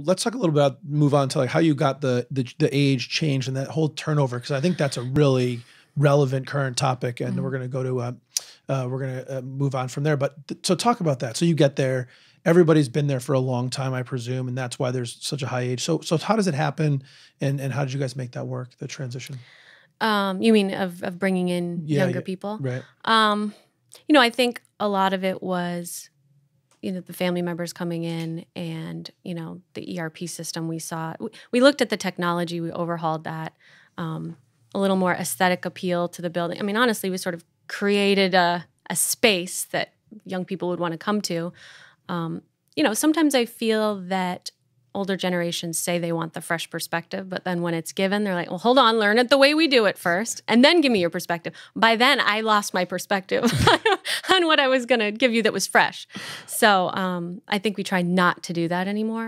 Let's talk a little about move on to like how you got the age change and that whole turnover, because I think that's a really relevant current topic, and we're going to go to move on from there. But so talk about that. So you get there, everybody's been there for a long time, I presume, and that's why there's such a high age. So how does it happen, and how did you guys make that work, the transition? You mean of bringing in younger people? Right. You know, I think a lot of it was, you know, the family members coming in and, you know, the ERP system we saw. We looked at the technology, we overhauled that, a little more aesthetic appeal to the building. I mean, honestly, we sort of created a space that young people would want to come to. You know, sometimes I feel that older generations say they want the fresh perspective, but then when it's given, they're like, well, hold on, learn it the way we do it first, and then give me your perspective. By then, I lost my perspective on what I was going to give you that was fresh. So I think we try not to do that anymore.